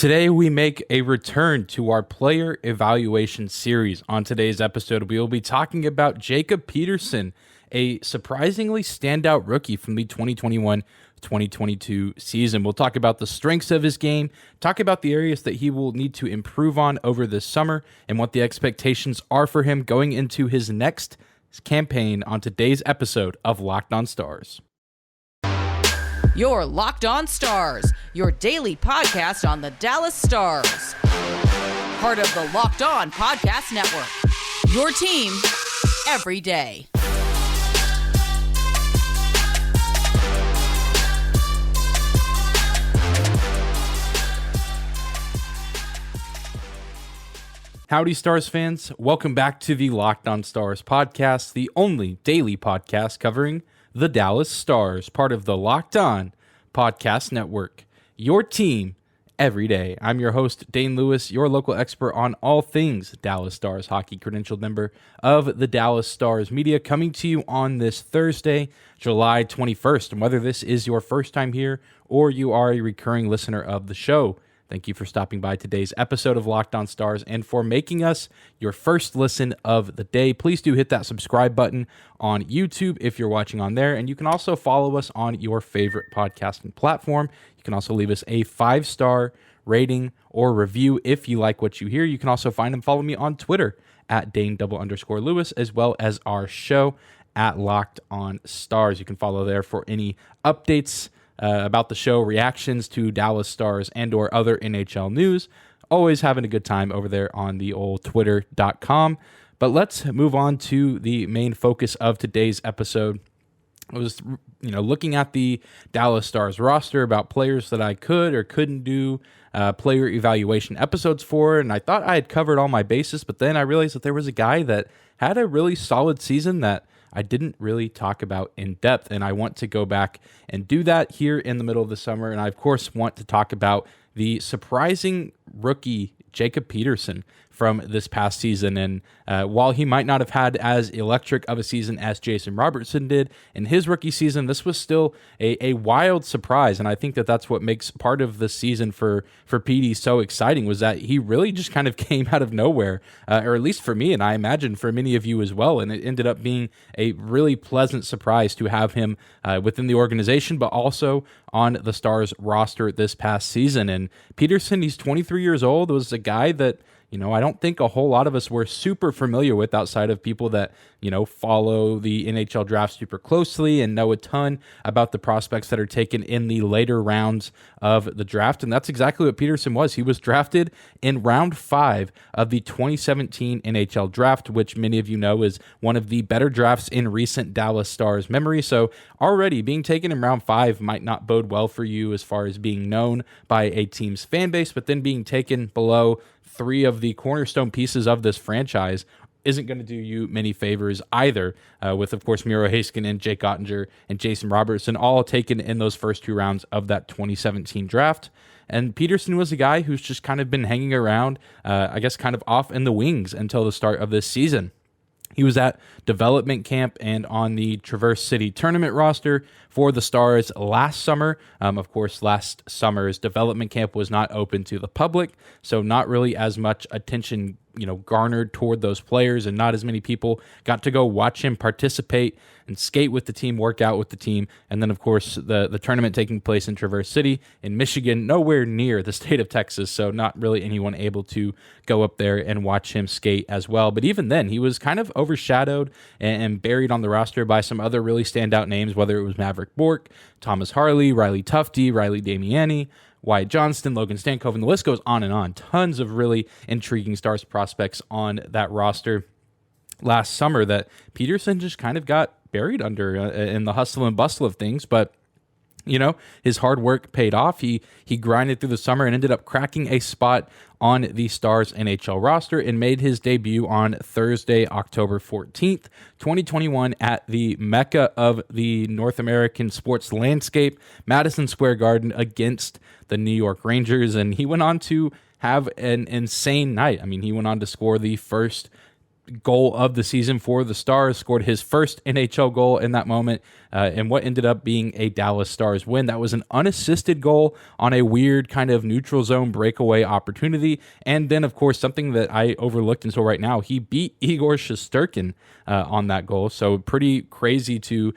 Today, we make a return to our player evaluation series. On today's episode, we will be talking about Jacob Peterson, a surprisingly standout rookie from the 2021-2022 season. We'll talk about the strengths of his game, talk about the areas that he will need to improve on over this summer, and what the expectations are for him going into his next campaign on today's episode of Locked On Stars. Your Locked On Stars, your daily podcast on the Dallas Stars. Part of the Locked On Podcast Network. Your team every day. Howdy, Stars fans. Welcome back to the Locked On Stars podcast, the only daily podcast covering the Dallas Stars, part of the Locked On Podcast Network. Your team every day. I'm your host, Dane Lewis, your local expert on all things Dallas Stars hockey, credentialed member of the Dallas Stars media, coming to you on this Thursday, July 21st. And whether this is your first time here or you are a recurring listener of the show, thank you for stopping by today's episode of Locked On Stars and for making us your first listen of the day. Please do hit that subscribe button on YouTube if you're watching on there, and you can also follow us on your favorite podcasting platform. You can also leave us a 5-star rating or review if you like what you hear. You can also find and follow me on Twitter at Dane_Lewis, as well as our show at Locked On Stars. You can follow there for any updates about the show, reactions to Dallas Stars and or other NHL news. Always having a good time over there on the old twitter.com. But let's move on to the main focus of today's episode. I was, looking at the Dallas Stars roster about players that I could or couldn't do player evaluation episodes for, and I thought I had covered all my bases, but then I realized that there was a guy that had a really solid season that I didn't really talk about in depth, and I want to go back and do that here in the middle of the summer. And I, of course, want to talk about the surprising rookie Jacob Peterson from this past season. And while he might not have had as electric of a season as Jason Robertson did in his rookie season, this was still a wild surprise. And I think that that's what makes part of the season for Petey so exciting, was that he really just kind of came out of nowhere, or at least for me, and I imagine for many of you as well. And it ended up being a really pleasant surprise to have him within the organization, but also on the Stars roster this past season. And Peterson, he's 23 years old, was a guy that, I don't think a whole lot of us were super familiar with outside of people that, follow the NHL draft super closely and know a ton about the prospects that are taken in the later rounds of the draft. And that's exactly what Peterson was. He was drafted in round 5 of the 2017 NHL draft, which many of you know is one of the better drafts in recent Dallas Stars memory. So already being taken in round 5 might not bode well for you as far as being known by a team's fan base, but then being taken below 3 of the cornerstone pieces of this franchise isn't going to do you many favors either, with, of course, Miro Heiskanen, Jake Ottinger, and Jason Robertson all taken in those first 2 rounds of that 2017 draft. And Peterson was a guy who's just kind of been hanging around, kind of off in the wings until the start of this season. He was at development camp and on the Traverse City tournament roster for the Stars last summer. Of course, last summer's development camp was not open to the public, so not really as much attention garnered toward those players, and not as many people got to go watch him participate and skate with the team, work out with the team. And then, of course, the tournament taking place in Traverse City in Michigan, nowhere near the state of Texas, so not really anyone able to go up there and watch him skate as well. But even then, he was kind of overshadowed and buried on the roster by some other really standout names, whether it was Maverick Bourque, Thomas Harley, Riley Tufte, Riley Damiani, Wyatt Johnston, Logan Stankov, and the list goes on and on. Tons of really intriguing Stars prospects on that roster last summer that Peterson just kind of got buried under in the hustle and bustle of things. But his hard work paid off. He grinded through the summer and ended up cracking a spot on the Stars NHL roster and made his debut on Thursday, October 14th, 2021 at the mecca of the North American sports landscape, Madison Square Garden, against the New York Rangers. And he went on to have an insane night. I mean, he went on to score the first goal of the season for the Stars, scored his first NHL goal in that moment, and what ended up being a Dallas Stars win. That was an unassisted goal on a weird kind of neutral zone breakaway opportunity, and then, of course, something that I overlooked until right now, he beat Igor Shesterkin on that goal, so pretty crazy to,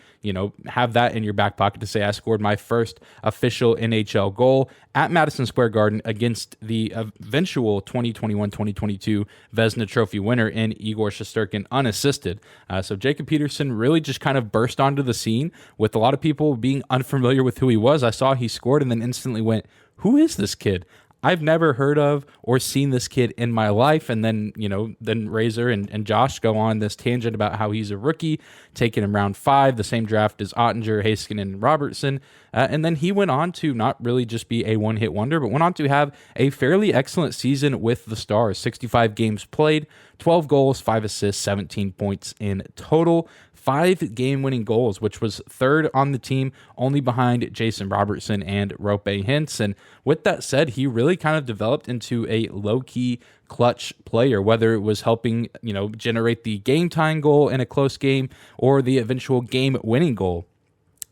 have that in your back pocket to say, I scored my first official NHL goal at Madison Square Garden against the eventual 2021-2022 Vezina Trophy winner in Igor Shesterkin unassisted. So Jacob Peterson really just kind of burst onto the scene with a lot of people being unfamiliar with who he was. I saw he scored and then instantly went, who is this kid? I've never heard of or seen this kid in my life. And then, then Razor and Josh go on this tangent about how he's a rookie, taken in round 5, the same draft as Ottinger, Heiskanen, and Robertson. And then he went on to not really just be a one-hit wonder, but went on to have a fairly excellent season with the Stars. 65 games played, 12 goals, 5 assists, 17 points in total. 5 game-winning goals, which was third on the team, only behind Jason Robertson and Roope Hintz. And with that said, he really kind of developed into a low-key clutch player, whether it was helping, generate the game-tying goal in a close game or the eventual game-winning goal.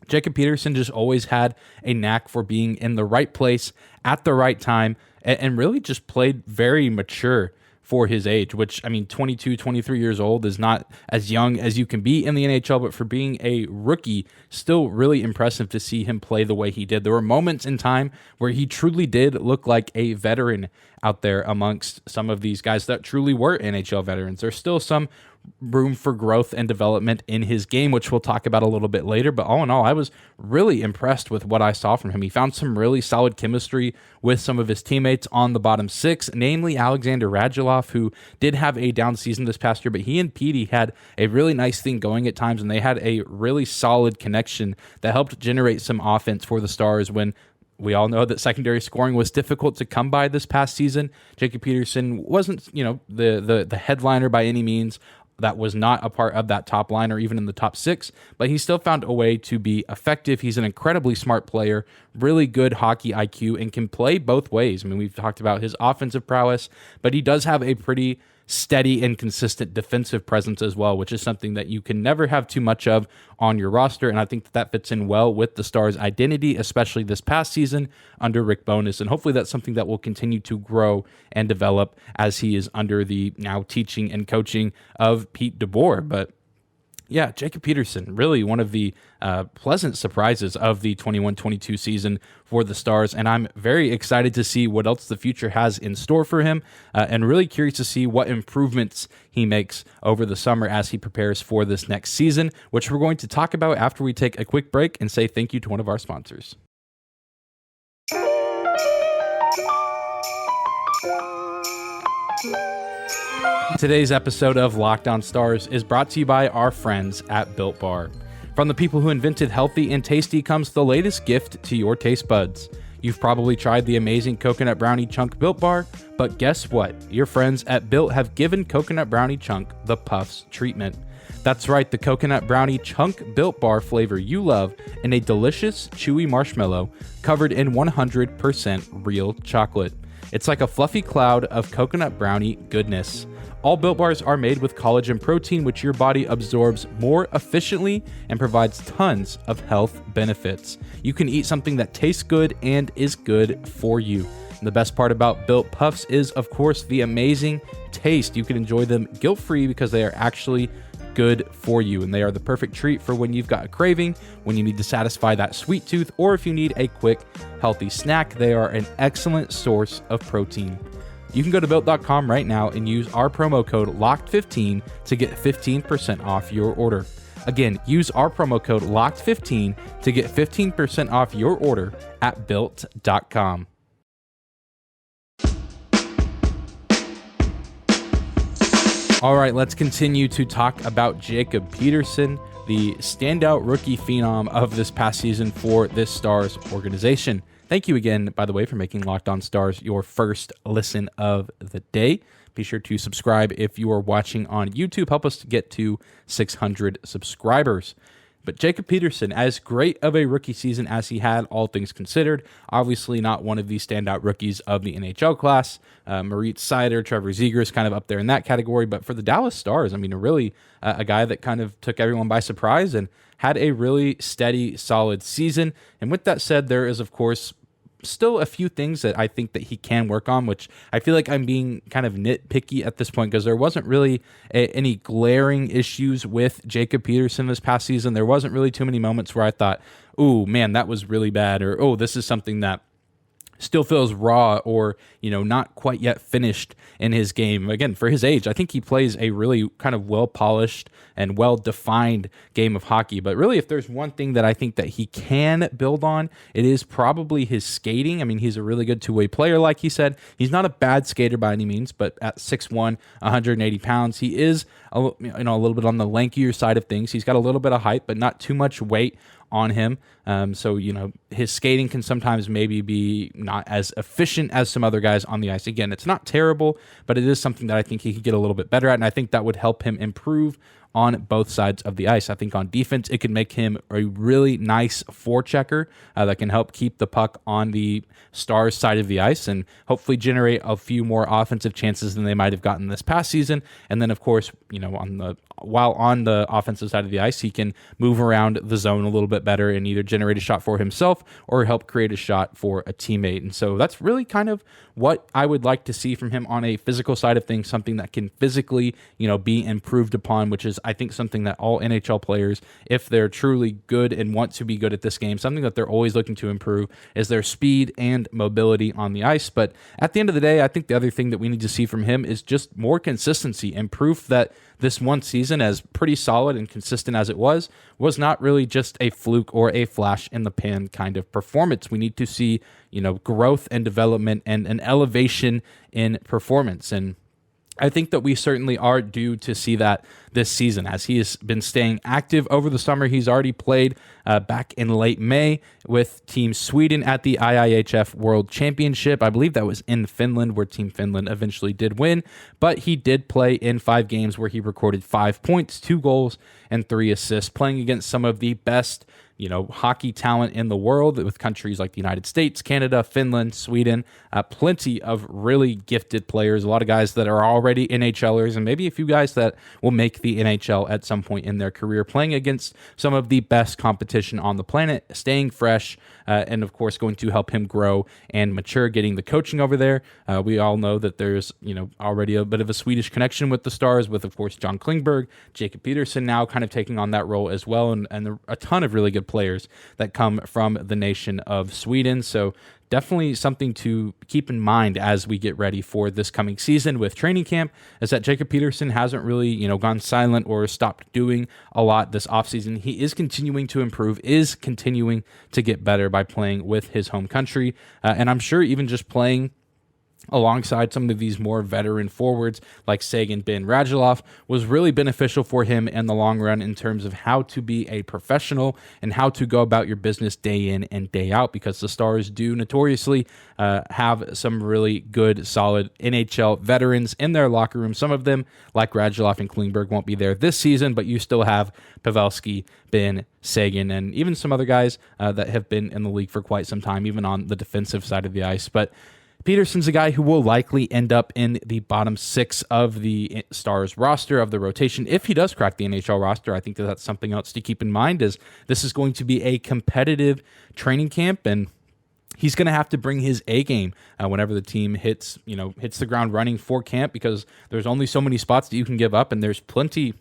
Jacob Peterson just always had a knack for being in the right place at the right time and really just played very mature for his age, which, 22, 23 years old is not as young as you can be in the NHL, but for being a rookie, still really impressive to see him play the way he did. There were moments in time where he truly did look like a veteran out there amongst some of these guys that truly were NHL veterans. There's still some room for growth and development in his game, which we'll talk about a little bit later. But all in all, I was really impressed with what I saw from him. He found some really solid chemistry with some of his teammates on the bottom 6, namely Alexander Radulov, who did have a down season this past year, but he and Petey had a really nice thing going at times, and they had a really solid connection that helped generate some offense for the Stars when we all know that secondary scoring was difficult to come by this past season. Jacob Peterson wasn't, the headliner by any means. That was not a part of that top line or even in the top 6, but he still found a way to be effective. He's an incredibly smart player, really good hockey IQ, and can play both ways. We've talked about his offensive prowess, but he does have a pretty steady and consistent defensive presence as well, which is something that you can never have too much of on your roster. And I think that fits in well with the Stars' identity, especially this past season under Rick Bowness. And hopefully that's something that will continue to grow and develop as he is under the now teaching and coaching of Pete DeBoer. But yeah, Jacob Peterson, really one of the pleasant surprises of the 21-22 season for the Stars, and I'm very excited to see what else the future has in store for him, and really curious to see what improvements he makes over the summer as he prepares for this next season, which we're going to talk about after we take a quick break and say thank you to one of our sponsors. Today's episode of Locked On Stars is brought to you by our friends at Built Bar. From the people who invented healthy and tasty comes the latest gift to your taste buds. You've probably tried the amazing Coconut Brownie Chunk Built Bar, but guess what? Your friends at Built have given Coconut Brownie Chunk the Puffs treatment. That's right, the Coconut Brownie Chunk Built Bar flavor you love in a delicious, chewy marshmallow covered in 100% real chocolate. It's like a fluffy cloud of coconut brownie goodness. All Built Bars are made with collagen protein, which your body absorbs more efficiently and provides tons of health benefits. You can eat something that tastes good and is good for you. And the best part about Built Puffs is, of course, the amazing taste. You can enjoy them guilt-free because they are actually good for you, and they are the perfect treat for when you've got a craving, when you need to satisfy that sweet tooth, or if you need a quick, healthy snack. They are an excellent source of protein. You can go to Built.com right now and use our promo code LOCKED15 to get 15% off your order. Again, use our promo code LOCKED15 to get 15% off your order at Built.com. All right, let's continue to talk about Jacob Peterson, the standout rookie phenom of this past season for this Stars organization. Thank you again, by the way, for making Locked On Stars your first listen of the day. Be sure to subscribe if you are watching on YouTube. Help us to get to 600 subscribers. But Jacob Peterson, as great of a rookie season as he had, all things considered, obviously not one of the standout rookies of the NHL class. Moritz Seider, Trevor Zegras kind of up there in that category. But for the Dallas Stars, I mean, really a guy that kind of took everyone by surprise and had a really steady, solid season. And with that said, there is, of course, still a few things that I think that he can work on, which I feel like I'm being kind of nitpicky at this point because there wasn't really any glaring issues with Jacob Peterson this past season. There wasn't really too many moments where I thought, oh man, that was really bad, or oh, this is something that still feels raw or, not quite yet finished in his game. Again, for his age, I think he plays a really kind of well-polished and well-defined game of hockey. But really, if there's one thing that I think that he can build on, it is probably his skating. I mean, he's a really good two-way player, like he said. He's not a bad skater by any means, but at 6'1", 180 pounds, he is a little bit on the lankier side of things. He's got a little bit of height, but not too much weight on him. So his skating can sometimes maybe be not as efficient as some other guys on the ice. Again, it's not terrible, but it is something that I think he could get a little bit better at, and I think that would help him improve on both sides of the ice. I think on defense, it could make him a really nice forechecker that can help keep the puck on the Stars side of the ice and hopefully generate a few more offensive chances than they might have gotten this past season. And then, of course, while on the offensive side of the ice, he can move around the zone a little bit better and either generate a shot for himself or help create a shot for a teammate. And so that's really kind of what I would like to see from him on a physical side of things, something that can physically, be improved upon, which is, I think, something that all NHL players, if they're truly good and want to be good at this game, something that they're always looking to improve is their speed and mobility on the ice. But at the end of the day, I think the other thing that we need to see from him is just more consistency and proof that this one season, as pretty solid and consistent as it was not really just a fluke or a flash in the pan kind of performance. We need to see, growth and development and an elevation in performance. And I think that we certainly are due to see that this season, as he has been staying active over the summer. He's already played back in late May with Team Sweden at the IIHF World Championship. I believe that was in Finland, where Team Finland eventually did win, but he did play in 5 games where he recorded 5 points, 2 goals, and 3 assists, playing against some of the best hockey talent in the world, with countries like the United States, Canada, Finland, Sweden, plenty of really gifted players, a lot of guys that are already NHLers, and maybe a few guys that will make the NHL at some point in their career, playing against some of the best competition on the planet, staying fresh, and of course going to help him grow and mature, getting the coaching over there. We all know that there's already a bit of a Swedish connection with the Stars, with of course John Klingberg, Jacob Peterson now kind of taking on that role as well, and a ton of really good players that come from the nation of Sweden. So definitely something to keep in mind as we get ready for this coming season with training camp, is that Jacob Peterson hasn't really, gone silent or stopped doing a lot this offseason. He is continuing to improve, is continuing to get better by playing with his home country. And I'm sure even just playing alongside some of these more veteran forwards like Seguin, Ben, Radulov was really beneficial for him in the long run in terms of how to be a professional and how to go about your business day in and day out, because the Stars do notoriously have some really good, solid NHL veterans in their locker room. Some of them, like Radulov and Klingberg, won't be there this season, but you still have Pavelski, Ben, Seguin, and even some other guys that have been in the league for quite some time, even on the defensive side of the ice. But Peterson's a guy who will likely end up in the bottom 6 of the Stars roster, of the rotation. If he does crack the NHL roster, I think that that's something else to keep in mind, is this is going to be a competitive training camp, and he's going to have to bring his A game whenever the team hits the ground running for camp, because there's only so many spots that you can give up, and there's plenty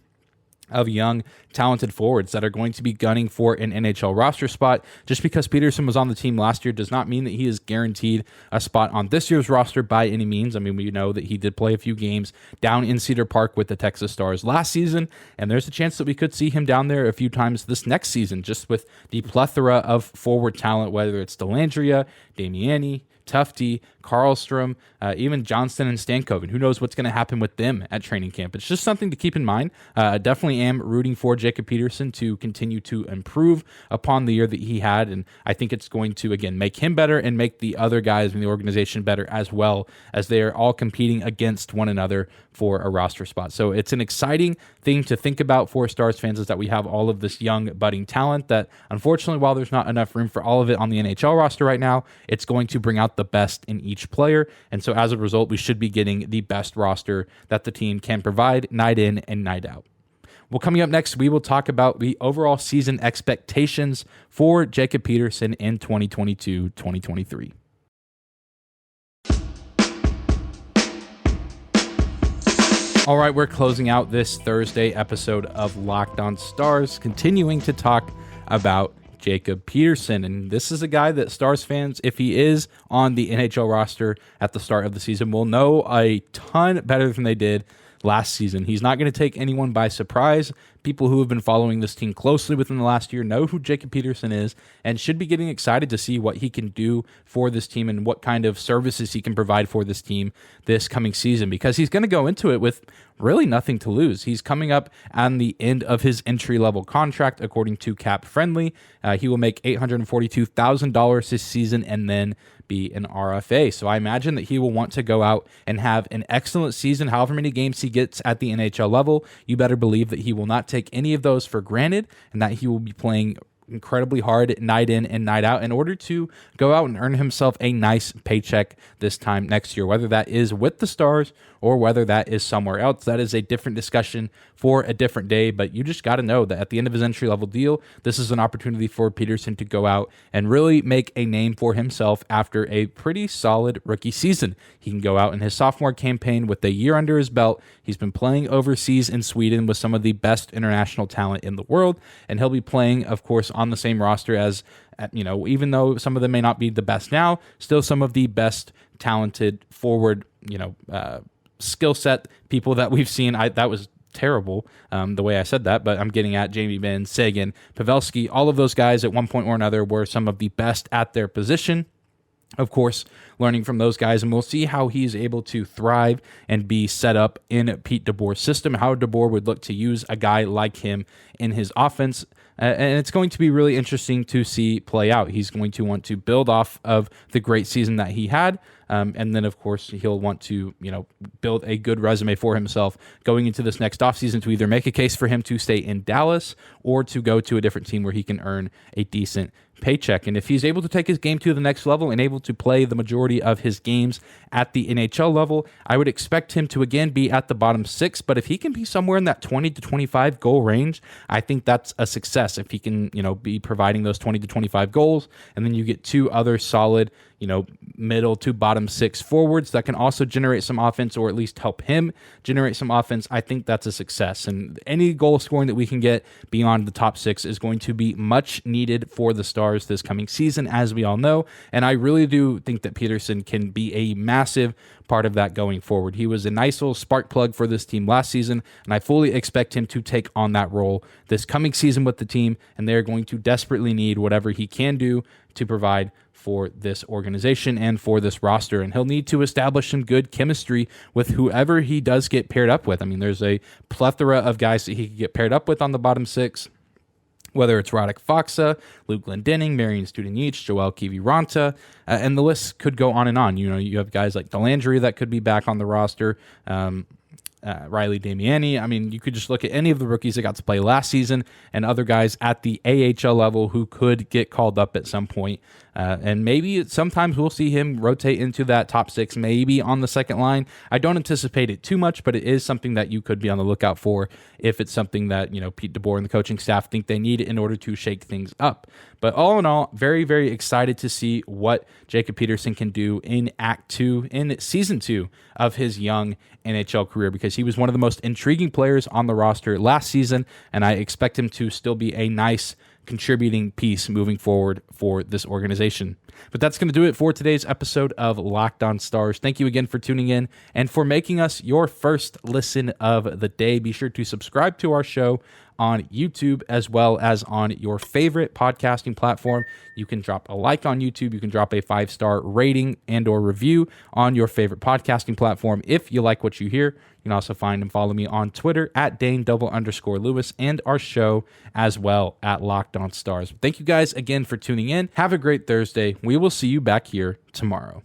of young, talented forwards that are going to be gunning for an NHL roster spot. Just because Peterson was on the team last year does not mean that he is guaranteed a spot on this year's roster by any means. I mean, we know that he did play a few games down in Cedar Park with the Texas Stars last season, and there's a chance that we could see him down there a few times this next season, just with the plethora of forward talent, whether it's Dellandrea, Damiani, Tufte, Karlstrom, even Johnston and Stankoven. Who knows what's going to happen with them at training camp? It's just something to keep in mind. Definitely am rooting for Jacob Peterson to continue to improve upon the year that he had, and I think it's going to, again, make him better and make the other guys in the organization better as well, as they are all competing against one another for a roster spot. So it's an exciting thing to think about for Stars fans, is that we have all of this young budding talent that, unfortunately, while there's not enough room for all of it on the NHL roster right now, it's going to bring out the best in each player. And so as a result, we should be getting the best roster that the team can provide night in and night out. Well, coming up next, we will talk about the overall season expectations for Jacob Peterson in 2022-2023. All right, we're closing out this Thursday episode of Locked On Stars, continuing to talk about Jacob Peterson. And this is a guy that Stars fans, if he is on the NHL roster at the start of the season, will know a ton better than they did last season. He's not going to take anyone by surprise. People who have been following this team closely within the last year know who Jacob Peterson is and should be getting excited to see what he can do for this team and what kind of services he can provide for this team this coming season, because he's going to go into it with really nothing to lose. He's coming up on the end of his entry-level contract, according to Cap Friendly. He will make $842,000 this season and then be an RFA. So I imagine that he will want to go out and have an excellent season, however many games he gets at the NHL level. You better believe that he will not take any of those for granted, and that he will be playing incredibly hard night in and night out in order to go out and earn himself a nice paycheck this time next year, whether that is with the Stars or whether that is somewhere else. That is a different discussion for a different day, but you just got to know that at the end of his entry-level deal, this is an opportunity for Peterson to go out and really make a name for himself after a pretty solid rookie season. He can go out in his sophomore campaign with a year under his belt. He's been playing overseas in Sweden with some of the best international talent in the world, and he'll be playing, of course, on the same roster as, even though some of them may not be the best now, still some of the best talented forward, skill set people that we've seen. That was terrible the way I said that, but I'm getting at Jamie Benn, Seguin, Pavelski. All of those guys at one point or another were some of the best at their position. Of course, learning from those guys, and we'll see how he's able to thrive and be set up in Pete DeBoer's system, how DeBoer would look to use a guy like him in his offense. And it's going to be really interesting to see play out. He's going to want to build off of the great season that he had. And then, of course, he'll want to, build a good resume for himself going into this next offseason to either make a case for him to stay in Dallas or to go to a different team where he can earn a decent paycheck. And if he's able to take his game to the next level and able to play the majority of his games at the NHL level, I would expect him to again be at the bottom six. But if he can be somewhere in that 20 to 25 goal range, I think that's a success. If he can, be providing those 20 to 25 goals, and then you get two other solid, middle to bottom six forwards that can also generate some offense, or at least help him generate some offense, I think that's a success. And any goal scoring that we can get beyond the top six is going to be much needed for the Stars this coming season, as we all know. And I really do think that Peterson can be a massive part of that going forward. He was a nice little spark plug for this team last season, and I fully expect him to take on that role this coming season with the team, and they're going to desperately need whatever he can do to provide for this organization and for this roster. And he'll need to establish some good chemistry with whoever he does get paired up with. I mean, there's a plethora of guys that he could get paired up with on the bottom six, whether it's Radek Faksa, Luke Glendening, Marian Studenic, Joel Kiviranta, and the list could go on and on. You have guys like Delandry that could be back on the roster, Riley Damiani. I mean, you could just look at any of the rookies that got to play last season and other guys at the AHL level who could get called up at some point. And maybe sometimes we'll see him rotate into that top six, maybe on the second line. I don't anticipate it too much, but it is something that you could be on the lookout for if it's something that, Pete DeBoer and the coaching staff think they need in order to shake things up. But all in all, very, very excited to see what Jacob Peterson can do in Act 2, in Season 2 of his young NHL career, because he was one of the most intriguing players on the roster last season, and I expect him to still be a nice contributing piece moving forward for this organization. But that's going to do it for today's episode of Locked On Stars. Thank you again for tuning in and for making us your first listen of the day. Be sure to subscribe to our show on YouTube as well as on your favorite podcasting platform. You can drop a like on YouTube. You can drop a 5-star rating and or review on your favorite podcasting platform if you like what you hear. You can also find and follow me on Twitter at Dane_Lewis and our show as well at Locked On Stars. Thank you guys again for tuning in. Have a great Thursday. We will see you back here tomorrow.